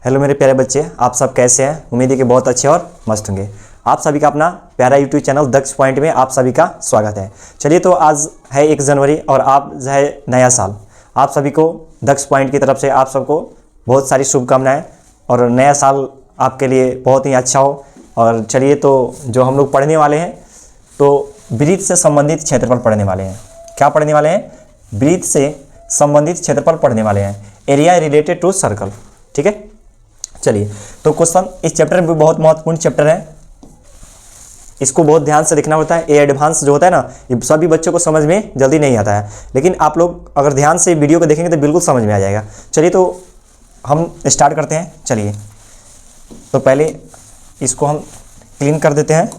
Hello मेरे प्यारे बच्चे, आप सब कैसे हैं? उम्मीद है कि बहुत अच्छे और मस्त होंगे। आप सभी का अपना प्यारा यूट्यूब चैनल दक्ष पॉइंट में आप सभी का स्वागत है। चलिए, तो आज है 1 जनवरी और आप जो है नया साल। आप सभी को दक्ष पॉइंट की तरफ से आप सबको बहुत सारी शुभकामनाएं और नया साल आपके लिए बहुत ही अच्छा हो। और चलिए, तो जो हम लोग पढ़ने वाले हैं तो वृत्त से संबंधित क्षेत्रफल पढ़ने वाले हैं। क्या पढ़ने वाले हैं? वृत्त से संबंधित क्षेत्रफल पढ़ने वाले हैं। Area related to circle. ठीक है, चलिए तो क्वेश्चन इस चैप्टर में बहुत महत्वपूर्ण चैप्टर है, इसको बहुत ध्यान से देखना होता है। ये एडवांस जो होता है ना, ये सभी बच्चों को समझ में जल्दी नहीं आता है, लेकिन आप लोग अगर ध्यान से वीडियो को देखेंगे तो बिल्कुल समझ में आ जाएगा। चलिए तो हम स्टार्ट करते हैं। चलिए तो पहले इसको हम क्लीन कर देते हैं।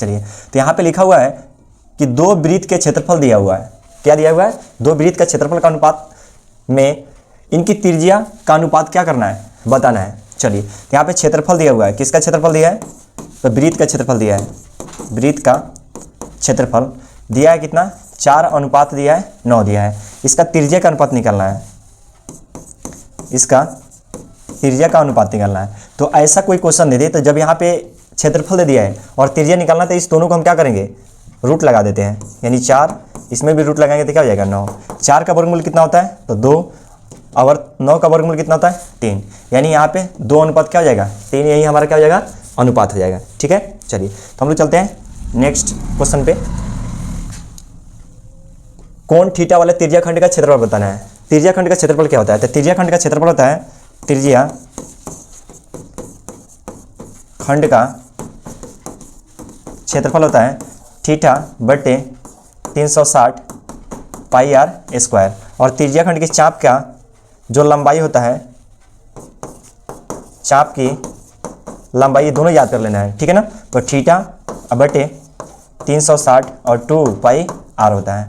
चलिए, तो यहाँ पे लिखा हुआ है कि 2 वृत्त के क्षेत्रफल दिया हुआ है। क्या दिया हुआ है? 2 वृत्त का क्षेत्रफल का अनुपात में इनकी त्रिज्या का अनुपात क्या करना है, बताना है। चलिए, तो यहाँ पे क्षेत्रफल दिया हुआ है। किसका क्षेत्रफल दिया है? तो वृत्त का क्षेत्रफल दिया है। वृत्त का क्षेत्रफल दिया है कितना? 4 अनुपात दिया है 9 दिया है। इसका त्रिज्या का अनुपात निकालना है। इसका त्रिज्या का अनुपात निकालना है। तो ऐसा कोई क्वेश्चन दे दे तो जब यहाँ पे क्षेत्रफल दे दिया है और त्रिज्या निकालना, तो इस दोनों को हम क्या करेंगे? रूट लगा देते हैं। यानी 4, इसमें भी रूट लगाएंगे तो क्या हो जाएगा? 9। 4 का वर्गमूल कितना होता है? तो 2, और 9 का वर्गमूल कितना होता है? 3। यानी यहाँ पे 2 अनुपात क्या हो जाएगा? 3। यही हमारा क्या हो जाएगा? अनुपात हो जाएगा। ठीक है, चलिए तो हम लोग चलते हैं नेक्स्ट क्वेश्चन पे। कोण थीटा वाले त्रिज्या खंड का क्षेत्रफल बताना है। त्रिज्या खंड का क्षेत्रफल क्या होता है? तो त्रिज्या खंड का क्षेत्रफल होता है, त्रिज्या खंड का क्षेत्रफल होता है थीटा बटे 360 पाई आर स्क्वायर। और त्रिज्या खंड की चाप का जो लंबाई होता है, चाप की लंबाई, दोनों याद कर लेना है। ठीक है ना? तो थीटा बटे 360 और 2 पाई आर होता है।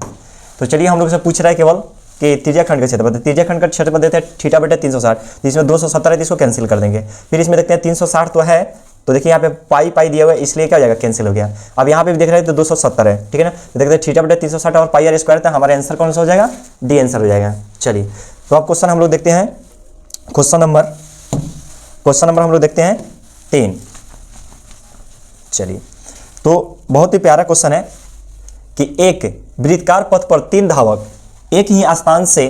तो चलिए, हम लोग से पूछ रहा है केवल कि त्रिज्या खंड का क्षेत्रफल। त्रिज्या खंड का क्षेत्रफल देते हैं थीटा बटे 360, जिसमें 270 है, इसको कैंसिल कर देंगे। फिर इसमें देखते हैं 360 तो है, तो देखिए यहाँ पे पाई पाई दिया हुआ है, इसलिए क्या हो जाएगा? कैंसिल हो गया। अब यहाँ पे भी देख रहे हैं तो 270 है। ठीक है ना? तो देखते हैं थीटा बटे 360 और पाई आर स्क्वायर था। हमारा आंसर कौन सा हो जाएगा? डी आंसर हो जाएगा। चलिए, तो अब क्वेश्चन हम लोग देखते हैं। क्वेश्चन नंबर हम लोग देखते हैं 3। चलिए, तो बहुत ही प्यारा क्वेश्चन है कि एक वृत्ताकार पथ पर 3 धावक एक ही स्थान से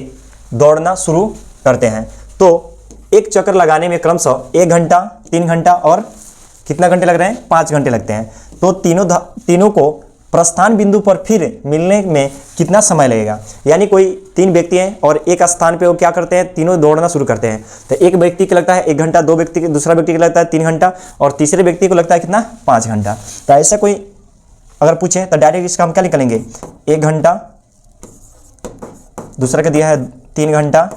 दौड़ना शुरू करते हैं, तो एक चक्कर लगाने में क्रमशः 1 घंटा, 3 घंटा और कितना घंटे लग रहे हैं? 5 घंटे लगते हैं। तो तीनों को प्रस्थान बिंदु पर फिर मिलने में कितना समय लगेगा? यानी कोई 3 व्यक्ति हैं और एक स्थान पे वो क्या करते हैं? तीनों दौड़ना शुरू करते हैं। तो एक व्यक्ति को लगता है 1 घंटा, दूसरा व्यक्ति को लगता है 3 घंटा और तीसरे व्यक्ति को लगता है कितना? 5 घंटा। तो ऐसा कोई अगर पूछे तो डायरेक्ट इसका हम क्या निकालेंगे? 1 घंटा, दूसरा का दिया है 3 घंटा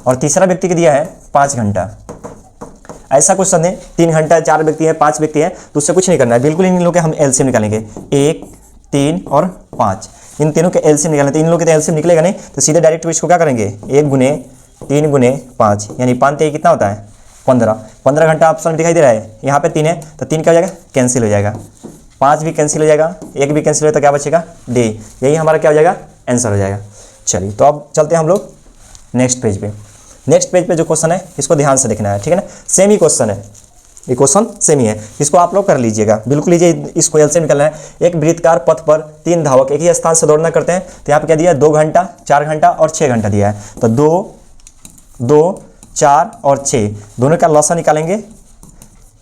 और तीसरा व्यक्ति को दिया है 5 घंटा। ऐसा क्वेश्चन है, 3 घंटा, 4 व्यक्ति हैं, 5 व्यक्ति हैं, तो उससे कुछ नहीं करना है। बिल्कुल इन लोगों के हम एलसीएम निकालेंगे। 1, 3 और 5, इन तीनों के एलसीएम निकालना। तो इन लोगों के तो एलसीएम निकलेगा नहीं, तो सीधे डायरेक्ट इसको क्या करेंगे? 1 गुने 3 गुने 5, यानी 5 कितना होता है? 15। 15 घंटा ऑप्शन में दिखाई दे रहा है। यहाँ पे 3 है, तो 3 क्या हो जाएगा? कैंसिल हो जाएगा। 5 भी कैंसिल हो जाएगा, 1 भी कैंसिल हो जाएगा, तो क्या बचेगा? डी। यही हमारा क्या हो जाएगा? आंसर हो जाएगा। चलिए, तो अब चलते हैं हम लोग नेक्स्ट पेज पे। नेक्स्ट पेज पे जो क्वेश्चन है इसको ध्यान से देखना है। ठीक है ना? सेम ही क्वेश्चन है, ये क्वेश्चन सेम ही है, इसको आप लोग कर लीजिएगा। बिल्कुल लीजिए, इसको एल से निकलना है। एक वृत्ताकार पथ पर 3 धावक एक ही स्थान से दौड़ना करते हैं, तो यहाँ पे क्या दिया है? 2 घंटा, 4 घंटा और 6 घंटा दिया है। तो 2, 4 और 6 दोनों का लसा निकालेंगे।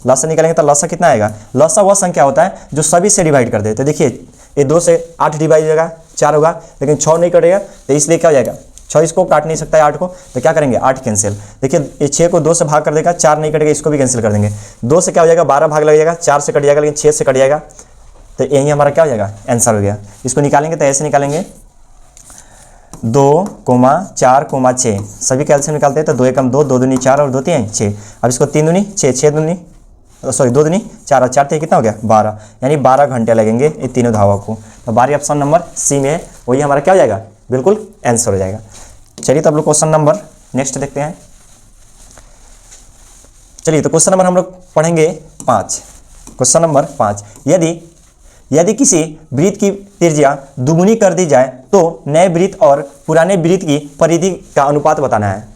लसा निकालेंगे तो लसा कितना आएगा? लसा वह संख्या होता है जो सभी से डिवाइड कर दे। तो देखिए, ये 2 से 8 डिवाइड हो जाएगा, 4 होगा, लेकिन 6 नहीं कटेगा, तो इसलिए क्या हो जाएगा? 6 इसको काट नहीं सकता है 8 को, तो क्या करेंगे? 8 कैंसिल। देखिए, ये 6 को 2 से भाग कर देगा, 4 नहीं कटेगा, इसको भी कैंसिल कर देंगे। 2 से क्या हो जाएगा? 12 भाग लग जाएगा, 4 से कट जाएगा, लेकिन 6 से कट जाएगा, तो यही हमारा क्या हो जाएगा? आंसर हो गया। इसको निकालेंगे तो ऐसे निकालेंगे, 2, 4, 6 सभी कैल्शियम निकालते हैं। तो 2 एकम 2, 2 दूनी 4 और 2 3 6। अब इसको 3 दूनी 6, 6 दूनी 2 दूनी 4 और 4 कितना हो गया? 12, यानी 12 घंटे लगेंगे ये तीनों धावक को। तो 12 ऑप्शन नंबर सी में है, वही हमारा क्या हो जाएगा? बिल्कुल आंसर हो जाएगा। चलिए, तो अब लोग क्वेश्चन नंबर नेक्स्ट देखते हैं। चलिए, तो क्वेश्चन नंबर हम लोग पढ़ेंगे 5। क्वेश्चन नंबर 5, यदि किसी वृत्त की त्रिज्या दुगुनी कर दी जाए तो नए वृत्त और पुराने वृत्त की परिधि का अनुपात बताना है।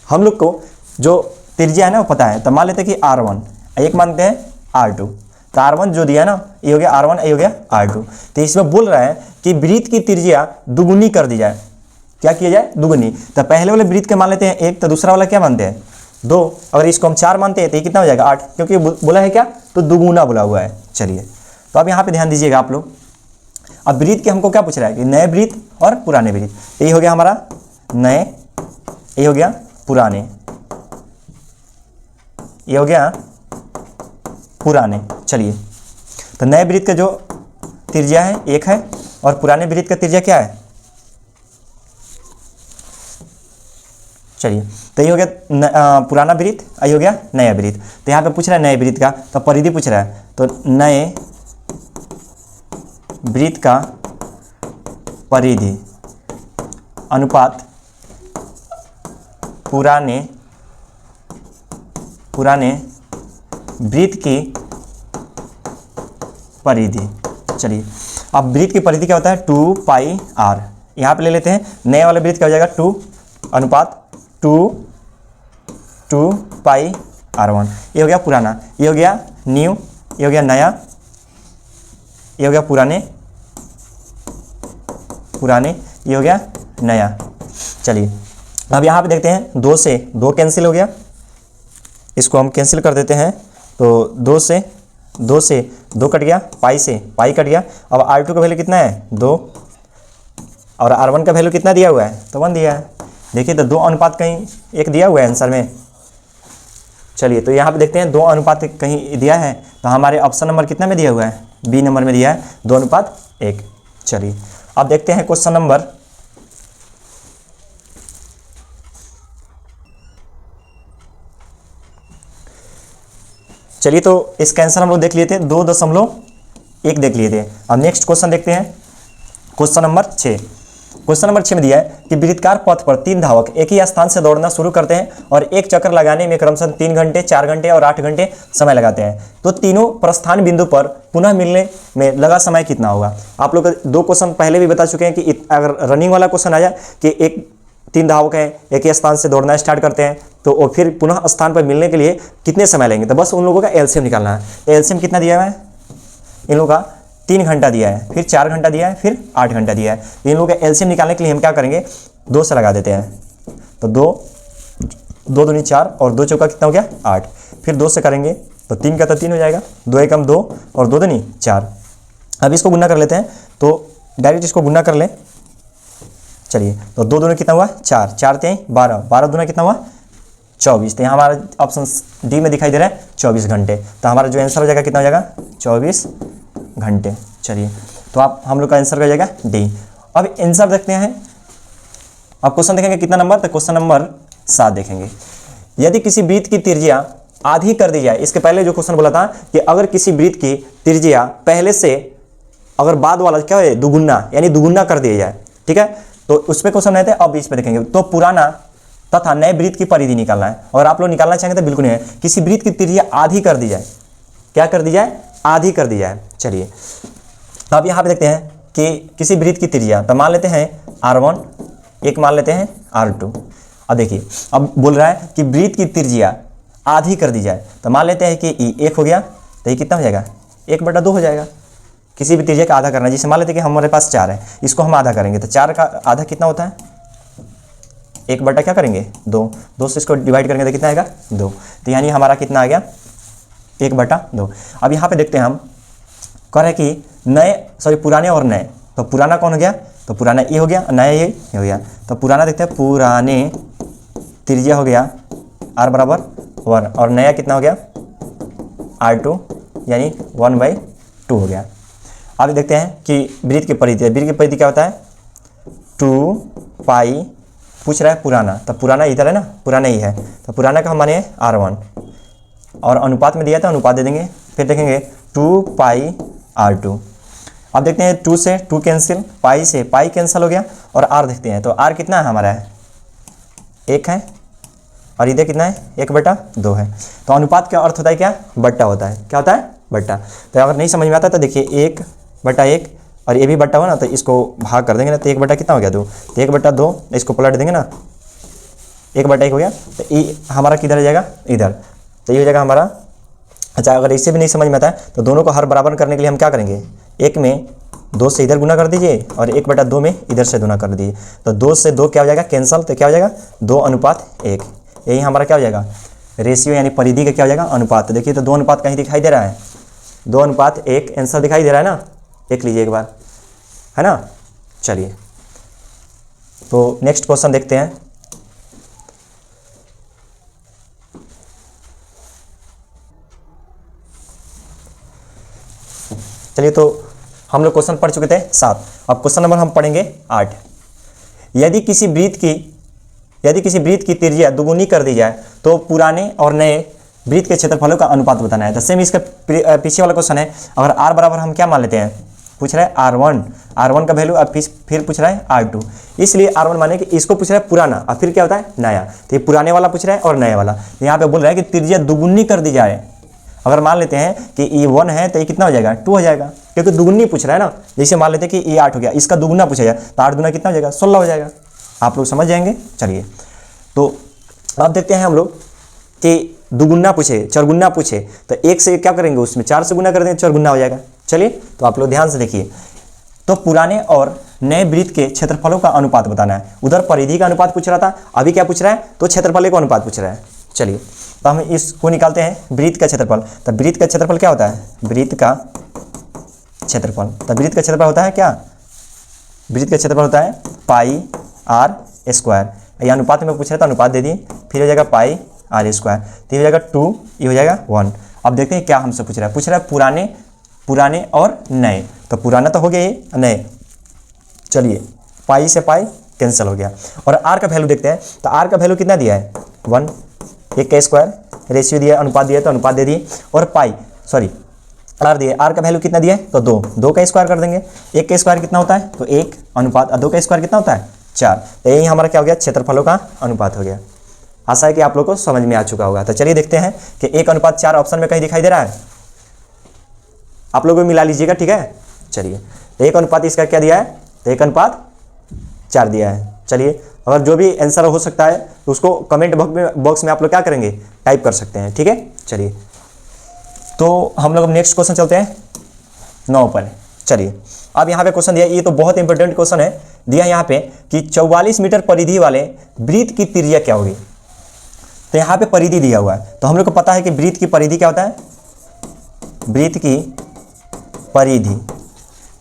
हम लोग को जो त्रिज्या है ना वो पता है, तो मान लेते हैं कि R1, एक मानते हैं R2। तो R1 जो दिया है ना ये हो गया R1, ये हो गया R2। तो इसमें बोल रहा है कि वृत्त की त्रिज्या दुगुनी कर दी जाए। क्या किया जाए? दुगुनी। तो पहले वाले वृत्त के मान लेते हैं 1, तो दूसरा वाला क्या मानते हैं? 2। अगर इसको हम 4 मानते हैं तो ये कितना हो जाएगा? 8, क्योंकि बोला है क्या? तो दुगुना बोला हुआ है। चलिए तो अब यहाँ पे ध्यान दीजिएगा आप लोग। अब वृत्त के हमको क्या पूछ रहा है कि नए वृत्त और पुराने वृत्त। ये हो गया हमारा नए, ये हो गया पुराने, ये हो गया पुराने। चलिए तो नए वृत्त का जो त्रिज्या है 1 है और पुराने वृत्त का त्रिज्या क्या है? चलिए तो ये हो गया पुराना वृत्त, ये हो गया नया वृत्त। तो यहाँ पे पूछ रहा है नए वृत्त का, तो परिधि पूछ रहा है। तो नए वृत्त का परिधि अनुपात पुराने वृत्त की परिधि। चलिए अब वृत्त की परिधि क्या होता है? 2πr। यहाँ पे ले लेते हैं नए वाले वृत्त क्या हो जाएगा? 2 अनुपात 2πr1। ये हो गया पुराना, ये हो गया न्यू, ये हो गया नया, ये हो गया पुराने, ये हो गया नया। चलिए अब यहाँ पे देखते हैं 2 से 2 कैंसिल हो गया, इसको हम कैंसिल कर देते हैं। तो 2 से 2 कट गया, पाई से पाई कट गया। अब R2 का वैल्यू कितना है? 2, और R1 का वैल्यू कितना दिया हुआ है? तो 1 दिया है। देखिए तो 2 अनुपात कहीं 1 दिया हुआ है आंसर में। चलिए तो यहाँ पे देखते हैं 2 अनुपात कहीं दिया है, तो हमारे ऑप्शन नंबर कितना में दिया हुआ है? बी नंबर में दिया है 2 अनुपात 1। चलिए अब देखते हैं क्वेश्चन नंबर 2। तो इसका आंसर हम लोग देख लिए थे 2.1 देख लिए थे। अब नेक्स्ट क्वेश्चन देखते हैं क्वेश्चन नंबर 6। क्वेश्चन नंबर 6 में दिया है कि वृत्ताकार पथ पर 3 धावक एक ही स्थान से दौड़ना शुरू करते हैं और एक चक्कर लगाने में क्रमशः 3 घंटे, 4 घंटे और 8 घंटे समय लगाते हैं। तो तीनों प्रस्थान बिंदु पर पुनः मिलने में लगा समय कितना होगा? आप लोग 2 क्वेश्चन पहले भी बता चुके हैं कि अगर रनिंग वाला क्वेश्चन आ जाए कि 3 धावक हैं एक ही स्थान से दौड़ना स्टार्ट करते हैं, तो वो फिर पुनः स्थान पर मिलने के लिए कितने समय लेंगे, तो बस उन लोगों का एलसीएम निकालना है। एलसीएम कितना दिया हुआ है? इन लोगों का 3 घंटा दिया है, फिर 4 घंटा दिया है, फिर 8 घंटा दिया है। इन लोगों का एलसीएम निकालने के लिए हम क्या करेंगे? 2 से लगा देते हैं। तो 2 दूनी 4 और 2 चौका कितना हो गया? 8। फिर 2 से करेंगे तो 3 का तो 3 हो जाएगा, 2 एकम 2 और 2 दूनी 4। अब इसको गुना कर लेते हैं, तो डायरेक्ट इसको गुना कर लें। चलिए तो 2 दूनी कितना हुआ? 4, 4 3 12, 12 दूना कितना हुआ? 24। तो यहाँ हमारा ऑप्शन डी में दिखाई दे रहा है 24 घंटे। तो हमारा जो आंसर हो जाएगा कितना हो जाएगा? 24 घंटे। चलिए तो आप हम लोग का आंसर हो जाएगा डी। अब आंसर देखते हैं। अब क्वेश्चन देखेंगे कितना नंबर? तो क्वेश्चन नंबर 7 देखेंगे। यदि किसी वृत्त की त्रिज्या आधी कर दी जाए, इसके पहले जो क्वेश्चन बोला था कि अगर किसी वृत्त की त्रिज्या पहले से अगर बाद वाला क्या है? दुगुना, यानी दुगुना कर दिया जाए, ठीक है। तो उस पर क्वेश्चन रहते हैं। अब इस पर देखेंगे तो पुराना तथा नए वृत्त की परिधि निकालना है। और आप लोग निकालना चाहेंगे तो बिल्कुल नहीं है, किसी वृत्त की त्रिज्या आधी कर दी जाए। क्या कर दी जाए? आधी कर दी जाए। चलिए अब यहाँ पे देखते हैं कि किसी वृत्त की त्रिज्या, तो मान लेते हैं R1, एक मान लेते हैं R2। अब देखिए अब बोल रहा है कि वृत्त की त्रिज्या आधी कर दी जाए, तो मान लेते हैं कि ये 1 हो गया, तो ये कितना हो जाएगा? 1/2 हो जाएगा। किसी भी त्रिज्या का आधा करना है, जैसे मान लेते हैं कि हमारे पास 4 है, इसको हम आधा करेंगे, तो 4 का आधा कितना होता है? 1 क्या करेंगे? 2। 2 से इसको डिवाइड करेंगे तो कितना आएगा? 2। तो यानी हमारा कितना आ गया? 1/2। अब यहाँ पे देखते हैं हम कह रहे हैं कि पुराने और नए। तो पुराना कौन हो गया? तो पुराना ये हो गया, नया ये हो गया। तो पुराना देखते हैं, पुराने त्रिज्या हो गया R बराबर 1 और नया कितना हो गया? R2 यानी 1/2 हो गया। अब देखते हैं कि वृत्त की परिधि, वृत्त की परिधि क्या होता है? 2π पूछ रहा है पुराना, तो पुराना इधर है ना, पुराना ही है, तो पुराना का हम माने R1 और अनुपात में दिया था, अनुपात दे देंगे। फिर देखेंगे 2πr2। अब देखते हैं 2 से 2 कैंसिल, पाई से पाई कैंसिल हो गया और R देखते हैं, तो R कितना है हमारा? है 1 है और इधर कितना है? 1/2 है। तो अनुपात का अर्थ होता है क्या? बट्टा होता है। क्या होता है? बट्टा। तो अगर नहीं समझ में आता तो देखिए 1/1 और ये भी बट्टा हुआ ना, तो इसको भाग कर देंगे ना, तो 1 बट्टा कितना हो गया? 2। तो 1/2 इसको पलट देंगे ना, 1/1 हो गया, तो ये हमारा किधर जाएगा, इधर, तो ये हो जाएगा हमारा। अच्छा, अगर इससे भी नहीं समझ में आता है तो दोनों को हर बराबर करने के लिए हम क्या करेंगे, 1 में 2 से इधर गुना कर दीजिए और 1/2 में इधर से गुना कर दीजिए, तो 2 से 2 क्या हो जाएगा, कैंसल, तो क्या हो जाएगा 2:1। यही हमारा क्या हो जाएगा, रेशियो यानी परिधि का क्या हो जाएगा, अनुपात। तो देखिए, तो 2 अनुपात कहीं दिखाई दे रहा है, 2:1 आंसर दिखाई दे रहा है ना, देख लीजिए एक बार, है ना। चलिए, तो नेक्स्ट क्वेश्चन देखते हैं। चलिए, तो हम लोग क्वेश्चन पढ़ चुके थे 7, अब क्वेश्चन नंबर हम पढ़ेंगे 8। यदि किसी वृत्त की त्रिज्या दुगुनी कर दी जाए तो पुराने और नए वृत्त के क्षेत्रफलों का अनुपात बताना है। तो सेम इसका पीछे वाला क्वेश्चन है। अगर r बराबर हम क्या मान लेते हैं, पूछ रहा है r1 का वैल्यू, अब फिर पूछ रहा है r2, इसलिए r1 माने कि इसको पूछ रहा है पुराना, और फिर क्या होता है नया, तो ये पुराने वाला पूछ रहा है और नए वाला। यहाँ पे बोल रहा है कि त्रिज्या दुगुनी कर दी जाए। अगर मान लेते हैं कि ये 1 है तो ये कितना हो जाएगा, 2 हो जाएगा, क्योंकि दुगुनी पूछ रहा है ना। जैसे मान लेते हैं कि ये 8 हो गया, इसका दुगुना पूछा जाए तो 8 दूना कितना हो जाएगा, 16 हो जाएगा। आप लोग समझ जाएंगे। चलिए, तो अब देखते हैं हम लोग कि दुगुना पूछे, चरगुना पूछे, तो 1 से क्या करेंगे, उसमें 4 से गुना कर देंगे, चरगुना हो जाएगा। चलिए, तो आप लोग ध्यान से देखिए, तो पुराने और नए वृत्त के क्षेत्रफलों का अनुपात बताना है। उधर परिधि का अनुपात पूछ रहा था, अभी क्या पूछ रहा है, तो क्षेत्रफल का अनुपात पूछ रहा है। चलिए, तो हम इसको निकालते हैं, वृत्त का क्षेत्रफल। तो वृत्त का क्षेत्रफल क्या होता है, वृत्त का क्षेत्रफल, तो वृत्त का क्षेत्रफल होता है क्या, वृत्त का क्षेत्रफल होता है πr²। ये अनुपात में पूछ रहा था, अनुपात दे दिए, फिर हो जाएगा πr², तो ये हो जाएगा 2, ये हो जाएगा 1। अब देखते हैं क्या हमसे पूछ रहा है पुराने और नए। तो पुराना तो हो गया ये, नए। चलिए, पाई से पाई कैंसिल हो गया, और r का वैल्यू देखते हैं। तो r का वैल्यू कितना दिया है, 1, 1 का स्क्वायर, रेशियो दिया, अनुपात दिया तो अनुपात दे दिए, और r दिए, r का वैल्यू कितना दिया है, तो 2 का स्क्वायर कर देंगे। 1 का स्क्वायर कितना होता है, तो 1, अनुपात 2 का स्क्वायर कितना होता है, 4। तो यही हमारा क्या हो गया, क्षेत्रफलों का अनुपात हो गया। आशा है कि आप लोग को समझ में आ चुका होगा। तो चलिए देखते हैं कि 1:4 ऑप्शन में कहीं दिखाई दे रहा है, आप लोग भी मिला लीजिएगा, ठीक है। चलिए, तो 1 इसका क्या दिया है, तो 1:4 दिया है। चलिए, अगर जो भी आंसर हो सकता है तो उसको कमेंट बॉक्स में आप लोग क्या करेंगे, टाइप कर सकते हैं, ठीक है। चलिए, तो हम लोग अब नेक्स्ट क्वेश्चन चलते हैं 9 पर। चलिए, अब यहाँ पे क्वेश्चन दिया, ये तो बहुत इंपॉर्टेंट क्वेश्चन है, दिया यहाँ पे कि 44 मीटर परिधि वाले वृत्त की त्रिज्या क्या होगी। तो यहाँ पे परिधि दिया हुआ है, तो हम लोग को पता है कि वृत्त की परिधि क्या होता है, वृत्त की परिधि,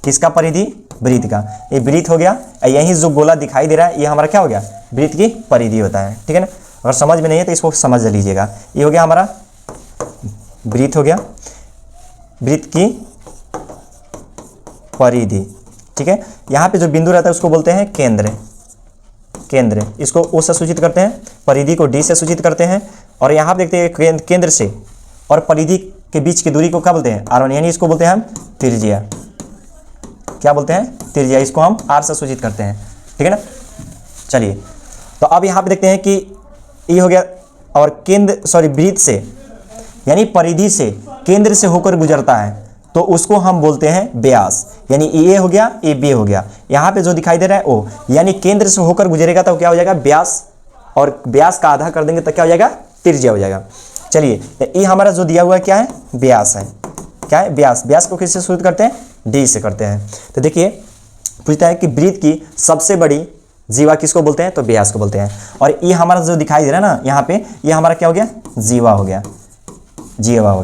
किसका परिधि, वृत्त का। ये वृत्त हो गया, यही जो गोला दिखाई दे रहा है ये हमारा क्या हो गया, वृत्त की परिधि होता है, ठीक है ना। अगर समझ में नहीं है तो इसको समझ लीजिएगा। ये हो गया हमारा वृत्त, हो गया वृत्त की परिधि, ठीक है। यहाँ पे जो बिंदु रहता है उसको बोलते हैं केंद्र, इसको O से सूचित करते हैं, परिधि को D से सूचित करते हैं, और यहाँ पे देखते हैं केंद्र से और परिधि के बीच की दूरी को क्या बोलते हैं, R1, यानी इसको बोलते हैं हम त्रिज्या। क्या बोलते हैं, त्रिज्या, इसको हम R से सूचित करते हैं, ठीक है ना। चलिए, तो अब यहाँ पे देखते हैं कि ये हो गया, और वृत्त से यानी परिधि से केंद्र से होकर गुजरता है तो उसको हम बोलते हैं व्यास, यानी ए हो गया, ए बी हो गया। यहाँ पे जो दिखाई दे रहा है ओ, यानी केंद्र से होकर गुजरेगा तो क्या हो जाएगा, व्यास, और व्यास का आधा कर देंगे तो क्या हो जाएगा, त्रिज्या हो जाएगा। चलिए, तो ये हमारा जो दिया हुआ है क्या है, व्यास है, क्या है, व्यास को किससे सूचित करते हैं, डी से करते हैं। तो देखिए, पूछता है कि वृत्त की सबसे बड़ी जीवा किसको बोलते हैं, तो व्यास को बोलते हैं। और ये हमारा जो दिखाई दे रहा है ना यहाँ पे, ये हमारा क्या हो गया, जीवा हो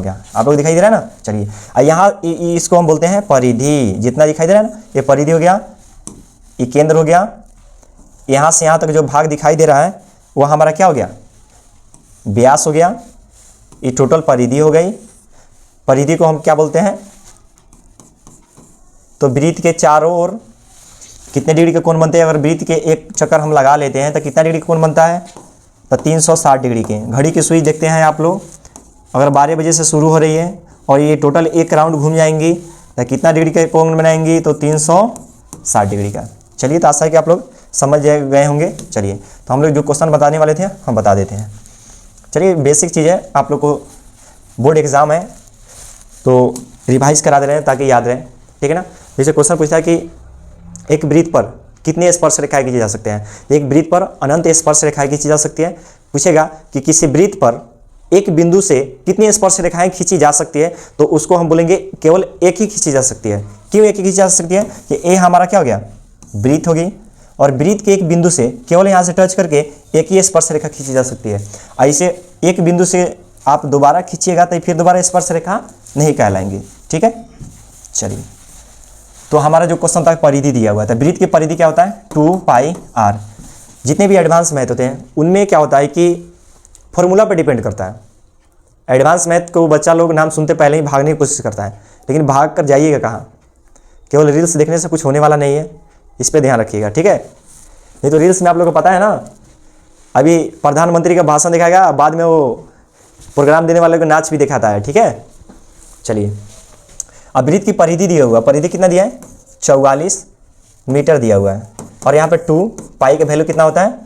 गया, आप लोग दिखाई दे रहा है ना। चलिए, यहाँ इसको हम बोलते हैं परिधि, जितना दिखाई दे रहा है ना, ये परिधि हो गया, ये केंद्र हो गया, यहाँ से यहाँ तक जो भाग दिखाई दे रहा है वो हमारा क्या हो गया, व्यास हो गया। ये टोटल परिधि हो गई। परिधि को हम क्या बोलते हैं, तो वृत्त के चारों ओर कितने डिग्री के कोण बनते हैं, अगर वृत्त के एक चक्कर हम लगा लेते हैं तो कितना डिग्री का कोण बनता है, तो 360 डिग्री के। घड़ी की सुई देखते हैं आप लोग, अगर 12 बजे से शुरू हो रही है और ये टोटल एक राउंड घूम जाएंगी तो कितना डिग्री का कोण बनाएंगी, तो 360 डिग्री का। चलिए, तो आशा है कि आप लोग समझ गए होंगे। चलिए, तो हम लोग जो क्वेश्चन बताने वाले थे हम बता देते हैं। चलिए, बेसिक चीज़ है, आप लोग को बोर्ड एग्ज़ाम है तो रिवाइज करा दे रहे हैं ताकि याद रहे, ठीक है ना। जैसे क्वेश्चन पूछता है कि एक वृत्त पर कितने स्पर्श रेखाएं खींची जा सकते हैं? एक वृत्त पर अनंत स्पर्श रेखाएं खींची जा सकती है। पूछेगा कि किसी वृत्त पर एक बिंदु से कितनी स्पर्श रेखाएं खींची जा सकती है, तो उसको हम बोलेंगे केवल एक ही खींची जा सकती है। क्यों एक ही खींची जा सकती है? कि ए हमारा क्या हो गया? वृत्त होगी, और वृत्त के एक बिंदु से केवल यहाँ से टच करके एक ही स्पर्श रेखा खींची जा सकती है। ऐसे एक बिंदु से आप दोबारा खींचिएगा तो फिर दोबारा स्पर्श रेखा नहीं कहलाएंगे। ठीक है, चलिए तो हमारा जो क्वेश्चन था परिधि दिया हुआ था। वृत्त की परिधि क्या होता है? 2πr। जितने भी एडवांस मैथ होते हैं उनमें क्या होता है कि फॉर्मूला पर डिपेंड करता है। एडवांस मैथ को बच्चा लोग नाम सुनते पहले ही भागने की कोशिश करता है, लेकिन भाग कर जाइएगा कहाँ? केवल रील्स देखने से कुछ होने वाला नहीं है, इस पर ध्यान रखिएगा। ठीक है, नहीं तो रील्स में आप लोगों को पता है ना, अभी प्रधानमंत्री का भाषण दिखाएगा, बाद में वो प्रोग्राम देने वाले को नाच भी दिखाता है। ठीक है, चलिए अब वृत्त की परिधि दिया हुआ, परिधि कितना दिया है? 44 मीटर दिया हुआ है, और यहाँ पे 2π का वैल्यू कितना होता है?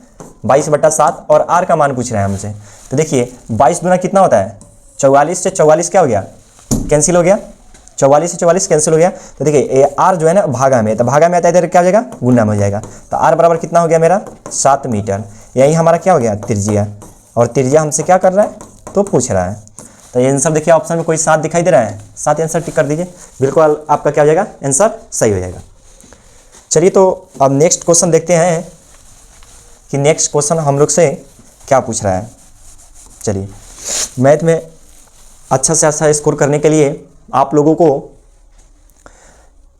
22/7, और r का मान पूछ रहे हैं हमसे। तो देखिए 22 गुना कितना होता है? 44 से 44 क्या हो गया? कैंसिल हो गया। 44 से 44 कैंसिल हो गया। तो देखिए r जो है ना भागा में, तो भागा में आता है इधर क्या हो जाएगा? गुना में हो जाएगा। तो r बराबर कितना हो गया मेरा? 7 मीटर। यही हमारा क्या हो गया? त्रिज्या। और त्रिज्या हमसे क्या कर रहा है? तो पूछ रहा है। तो ये आंसर देखिए ऑप्शन में कोई 7 दिखाई दे रहा है, 7 आंसर टिक कर दीजिए, बिल्कुल आपका क्या हो जाएगा? आंसर सही हो जाएगा। चलिए तो अब नेक्स्ट क्वेश्चन देखते हैं कि नेक्स्ट क्वेश्चन हम लोग से क्या पूछ रहा है। चलिए मैथ में अच्छा से अच्छा स्कोर करने के लिए आप लोगों को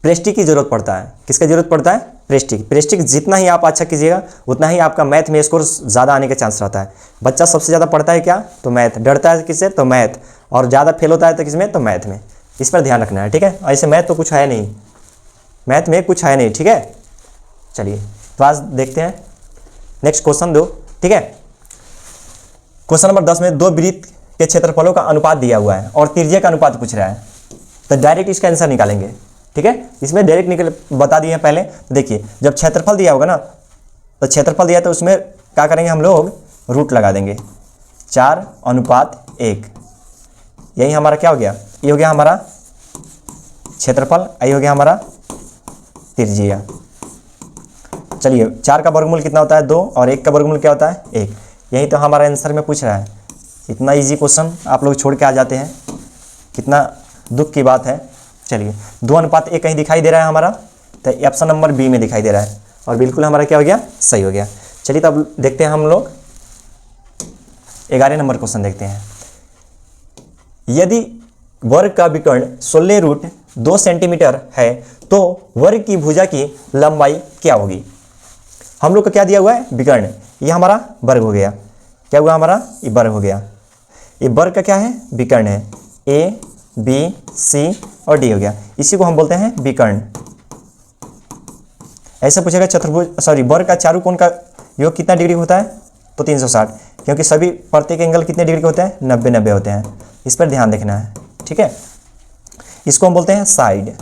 प्रेस्टिज की जरूरत पड़ता है। किसका जरूरत पड़ता है? प्रेस्टिज। प्रेस्टिज जितना ही आप अच्छा कीजिएगा उतना ही आपका मैथ में स्कोर ज़्यादा आने का चांस रहता है। बच्चा सबसे ज़्यादा पढ़ता है क्या? तो मैथ। डरता है किससे? तो मैथ। और ज़्यादा फेल होता है तो किसमें? तो मैथ में। इस पर ध्यान रखना है। ठीक है, ऐसे मैथ तो कुछ है नहीं, मैथ में कुछ है नहीं। ठीक है, चलिए तो आज देखते हैं नेक्स्ट क्वेश्चन 2। ठीक है, क्वेश्चन नंबर 10 में दो वृत्त के क्षेत्रफलों का अनुपात दिया हुआ है और त्रिज्या का अनुपात पूछ रहा है, तो डायरेक्ट इसका आंसर निकालेंगे। ठीक है, इसमें डायरेक्ट निकल बता दिए हैं पहले। तो देखिए जब क्षेत्रफल दिया होगा ना, तो क्षेत्रफल दिया तो उसमें क्या करेंगे हम लोग? रूट लगा देंगे। 4:1। यही हमारा क्या हो गया? ये हो गया हमारा क्षेत्रफल, ये हो गया हमारा त्रिज्या। चलिए 4 का वर्गमूल कितना होता है? 2, और 1 का वर्गमूल क्या होता है? 1। यही तो हमारा आंसर में पूछ रहा है। इतना इजी क्वेश्चन आप लोग छोड़ के आ जाते हैं, कितना दुख की बात है। चलिए 2:1 कहीं दिखाई दे रहा है हमारा, तो ऑप्शन नंबर बी में दिखाई दे रहा है, और बिल्कुल हमारा क्या हो गया? सही हो गया। चलिए तो अब देखते हैं हम लोग 11 नंबर क्वेश्चन देखते हैं। यदि वर्ग का विकर्ण 16√2 सेंटीमीटर है तो वर्ग की भुजा की लंबाई क्या होगी? हम लोग को क्या दिया हुआ है? विकर्ण। ये हमारा वर्ग हो गया। क्या हुआ हमारा? ये वर्ग हो गया। ये वर्ग का क्या है? विकर्ण है। A, B, C और D हो गया, इसी को हम बोलते हैं विकर्ण। ऐसा पूछेगा चतुर्भुज वर्ग का चारों कोण का योग कितना डिग्री होता है? तो 360, क्योंकि सभी प्रत्येक एंगल कितने डिग्री के होते हैं? 90-90 होते हैं। इस पर ध्यान देखना है। ठीक है, इसको हम बोलते हैं साइड।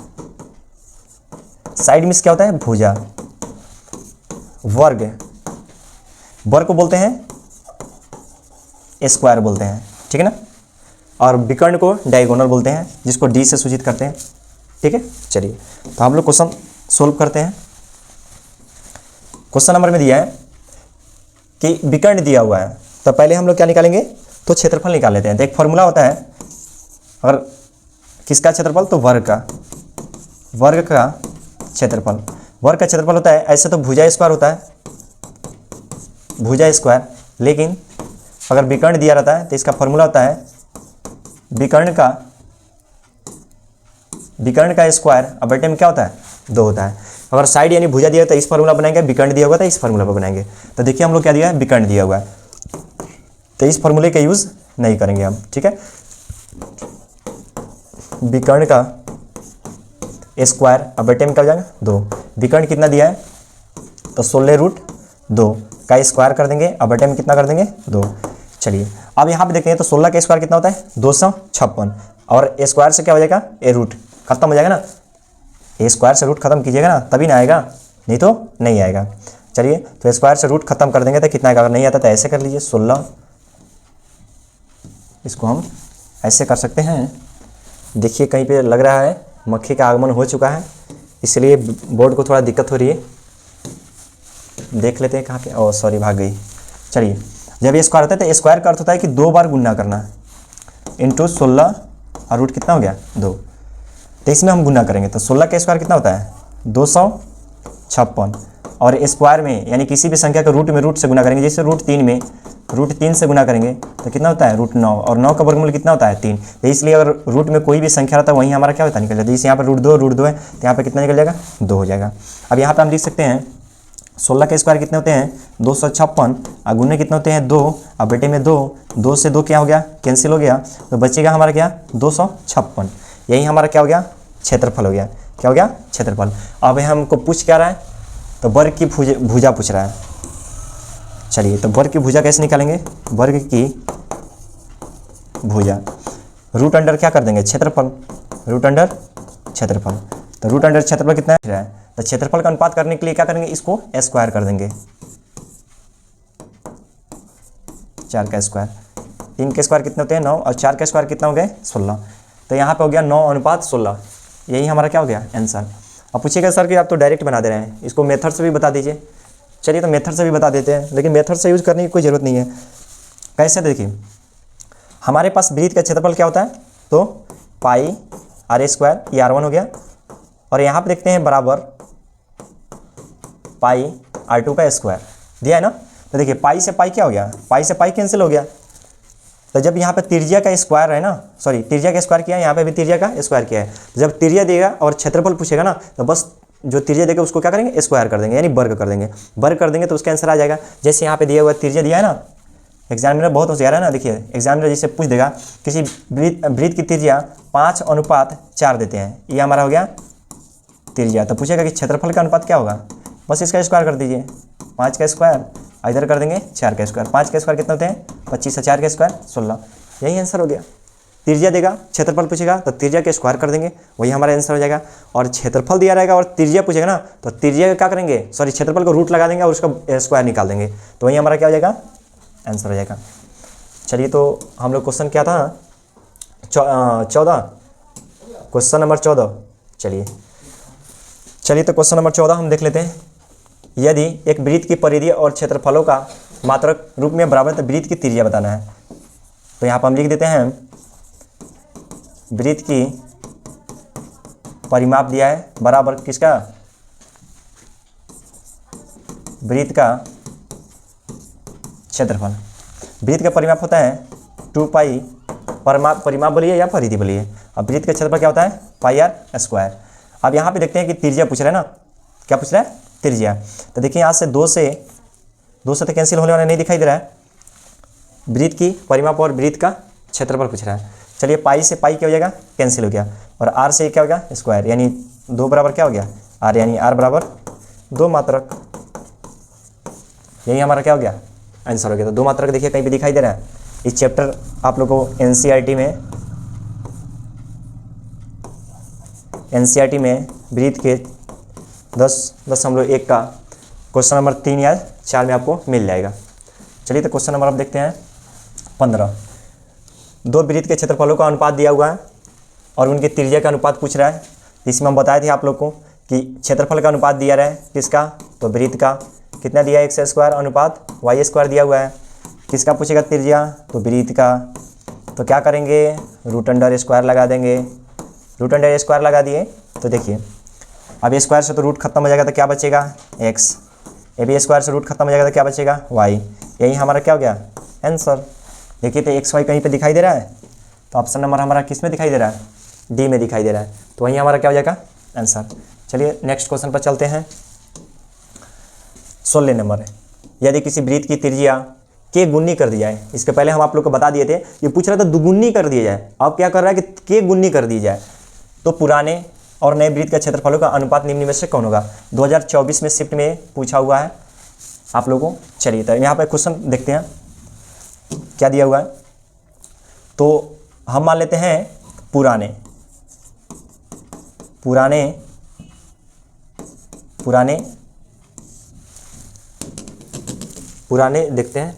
साइड मीन्स क्या होता है? भुजा। वर्ग, वर्ग को बोलते हैं स्क्वायर बोलते हैं। ठीक है ना, और विकर्ण को डायगोनल बोलते हैं, जिसको डी से सूचित करते हैं। ठीक है, चलिए तो हम लोग क्वेश्चन सोल्व करते हैं। क्वेश्चन नंबर में दिया है कि विकर्ण दिया हुआ है, तो पहले हम लोग क्या निकालेंगे? तो क्षेत्रफल निकाल लेते हैं। तो एक फॉर्मूला होता है, अगर किसका क्षेत्रफल? तो वर्ग का, वर्ग का क्षेत्रफल। वर्ग का क्षेत्रफल होता है, ऐसे तो भुजा स्क्वायर होता है, भुजा स्क्वायर, लेकिन अगर विकर्ण दिया रहता है तो इसका फॉर्मूला होता है विकर्ण का स्क्वायर अब बटे में क्या होता है? 2 होता है। अगर साइड यानी भुजा दिया तो इस फॉर्मूला बनाएंगे, विकर्ण दिया हुआ तो इस फॉर्मूला पर बनाएंगे। तो देखिए हम लोग क्या दिया है? विकर्ण दिया हुआ है, तो इस फॉर्मूले का यूज़ नहीं करेंगे हम। ठीक है, विकर्ण का स्क्वायर अब बटे में क्या हो जाएगा? 2। विकर्ण कितना दिया है? तो 16√2 का स्क्वायर कर देंगे, अब बटे में कितना कर देंगे? 2। चलिए अब यहाँ पे देखते हैं, तो 16 का स्क्वायर कितना होता है? 256, और स्क्वायर से क्या हो जाएगा? ए रूट खत्म हो जाएगा ना। ए स्क्वायर से रूट खत्म कीजिएगा ना, तभी ना आएगा, नहीं तो नहीं आएगा। चलिए तो स्क्वायर से रूट खत्म कर देंगे तो कितना आएगा? अगर नहीं आता तो ऐसे कर लीजिए 16, इसको हम ऐसे कर सकते हैं। देखिए कहीं पे लग रहा है मक्खी का आगमन हो चुका है, इसलिए बोर्ड को थोड़ा दिक्कत हो रही है। देख लेते हैं कहाँ पे, ओ सॉरी भाग गई। चलिए, जब ये स्क्वायर होता है तो स्क्वायर का अर्थ होता है कि 2 बार गुणा करना, इंटू 16 और रूट कितना हो गया 2। तो इसमें हम गुणा करेंगे तो 16 का स्क्वायर कितना होता है 256, और स्क्वायर में यानी किसी भी संख्या के रूट में रूट से गुणा करेंगे, जैसे रूट 3 में रूट 3 से गुणा करेंगे तो कितना होता है रूट 9, और 9 का वर्गमूल कितना होता है 3। तो इसलिए अगर रूट में कोई भी संख्या रहता है वहीं हमारा क्या होता है निकल जाता है। जैसे यहाँ पर रूट 2 है तो यहाँ पर कितना निकल जाएगा 2 हो जाएगा। अब यहाँ पर हम लिख सकते हैं 16 के स्क्वायर कितने होते हैं 256, और गुने कितने होते हैं 2, और बेटे में 2 से 2 क्या हो गया कैंसिल हो गया, तो बचेगा हमारा क्या 256। यही हमारा क्या हो गया क्षेत्रफल हो गया। क्या हो गया क्षेत्रफल। अब हमको पूछ क्या रहा है, तो वर्ग की भुजा पूछ रहा है। चलिए, तो वर्ग की भुजा कैसे निकालेंगे, वर्ग की भुजा रूट अंडर क्या कर देंगे क्षेत्रफल, रूट अंडर क्षेत्रफल। तो रूट अंडर क्षेत्रफल कितना है, तो क्षेत्रफल का अनुपात करने के लिए क्या करेंगे, इसको स्क्वायर कर देंगे, 4 का स्क्वायर। 3 के स्क्वायर कितने होते हैं 9, और 4 के स्क्वायर कितना हो गए 16। तो यहाँ पे हो गया 9:16, यही हमारा क्या हो गया आंसर। अब पूछिएगा सर कि आप तो डायरेक्ट बना दे रहे हैं, इसको मेथड से भी बता दीजिए। चलिए, तो मेथड से भी बता देते हैं, लेकिन मेथड से यूज़ करने की कोई ज़रूरत नहीं है। कैसे, देखिए हमारे पास वृत्त का क्षेत्रफल क्या होता है, तो पाई r स्क्वायर, ये r1 हो गया, और यहाँ पे देखते हैं बराबर पाई r2 का स्क्वायर दिया है ना। तो देखिए पाई से पाई क्या हो गया, पाई से पाई कैंसिल हो गया। तो जब यहाँ पे त्रिज्या का स्क्वायर है ना, सॉरी त्रिज्या का स्क्वायर किया है, यहाँ पे भी त्रिज्या का स्क्वायर किया है। तो जब त्रिज्या देगा और क्षेत्रफल पूछेगा ना, तो बस जो त्रिज्या देगा उसको क्या करेंगे स्क्वायर कर देंगे, यानी वर्ग कर देंगे। वर्ग कर देंगे तो उसका आंसर आ जाएगा। जैसे यहाँ पे दिया हुआ त्रिज्या दिया है ना, एग्जामिनर बहुत होशियार है ना, देखिए एग्जामिनर जैसे पूछ देगा किसी वृत्त की त्रिज्या 5:4 देते हैं, ये हमारा हो गया त्रिज्या। तो पूछेगा कि क्षेत्रफल का अनुपात क्या होगा, बस इसका स्क्वायर कर दीजिए, 5 का स्क्वायर, इधर कर देंगे 4 का स्क्वायर। 5 का स्क्वायर कितने होते हैं 25, 4 का स्क्वायर 16, यही आंसर हो गया। त्रिज्या देगा क्षेत्रफल पूछेगा तो त्रिज्या के स्क्वायर कर देंगे, वही हमारा आंसर हो जाएगा। और क्षेत्रफल दिया रहेगा और त्रिज्या पूछेगा ना, तो त्रिज्या का क्या करेंगे, सॉरी क्षेत्रफल को रूट लगा देंगे और उसका स्क्वायर निकाल देंगे, तो वही हमारा क्या हो जाएगा आंसर हो जाएगा। चलिए, तो हम लोग क्वेश्चन क्या था 14, क्वेश्चन नंबर 14। चलिए तो क्वेश्चन नंबर 14 हम देख लेते हैं। यदि एक वृत्त की परिधि और क्षेत्रफलों का मात्रक रूप में बराबर है तो वृत्त की त्रिज्या बताना है। तो यहाँ पर हम लिख देते हैं वृत्त की परिमाप दिया है बराबर किसका, वृत्त का क्षेत्रफल। वृत्त का परिमाप होता है 2 पाई, परिमाप बोलिए या परिधि बोलिए। अब वृत्त का क्षेत्रफल क्या होता है पाई r स्क्वायर। अब यहाँ पे देखते हैं कि त्रिज्या पूछ रहा है ना, क्या पूछ रहा है त्रिज्या। तो देखिए यहाँ से 2 से तो कैंसिल होने वाला नहीं दिखाई दे रहा है, वृत्त की परिमाप और वृत्त का क्षेत्रफल पूछ रहा है। चलिए, पाई से पाई क्या हो जाएगा कैंसिल हो गया, और r से क्या हो गया स्क्वायर, यानी 2 बराबर क्या हो गया r, यानी r बराबर 2 मात्रक, यही हमारा क्या हो गया आंसर हो गया। तो 2 मात्रक देखिए कहीं भी दिखाई दे रहा है। इस चैप्टर आप लोग को एनसीईआरटी में वृत्त के 10.1 का क्वेश्चन नंबर 3 या 4 में आपको मिल जाएगा। चलिए, तो क्वेश्चन नंबर आप देखते हैं 15। 2 वृत्त के क्षेत्रफलों का अनुपात दिया हुआ है और उनकी त्रिज्या का अनुपात पूछ रहा है। इसमें हम बताए थे आप लोग को कि क्षेत्रफल का अनुपात दिया रहा है किसका, तो वृत्त का कितना दिया है x स्क्वायर अनुपात y स्क्वायर दिया हुआ है। किसका पूछेगा त्रिज्या, तो वृत्त का। तो क्या करेंगे रूट अंडर स्क्वायर लगा देंगे, रूट अंडर स्क्वायर लगा दिए। तो देखिए अब स्क्वायर से तो रूट खत्म हो जाएगा तो क्या बचेगा x, ये भी स्क्वायर से रूट खत्म हो जाएगा तो क्या बचेगा y, यही हमारा क्या हो गया आंसर। देखिए तो एक्स वाई कहीं पे दिखाई दे रहा है, तो ऑप्शन नंबर हमारा किस में दिखाई दे रहा है डी में दिखाई दे रहा है, तो वहीं हमारा क्या हो जाएगा आंसर। चलिए नेक्स्ट क्वेश्चन पर चलते हैं। 16 नंबर है, यदि किसी वृत्त की त्रिज्या के गुनी कर दी जाए। इसके पहले हम आप लोग को बता दिए थे, ये पूछ रहा था दुगुनी कर दिया जाए, अब क्या कर रहा है कि के गुनी कर दी जाए। तो पुराने और नए वृत्त का क्षेत्रफलों का अनुपात निम्न में से कौन होगा। 2024 में शिफ्ट में पूछा हुआ है आप लोगों को। चलिए तो यहाँ पर क्वेश्चन देखते हैं क्या दिया हुआ है। तो हम मान लेते हैं पुराने पुराने पुराने पुराने देखते हैं,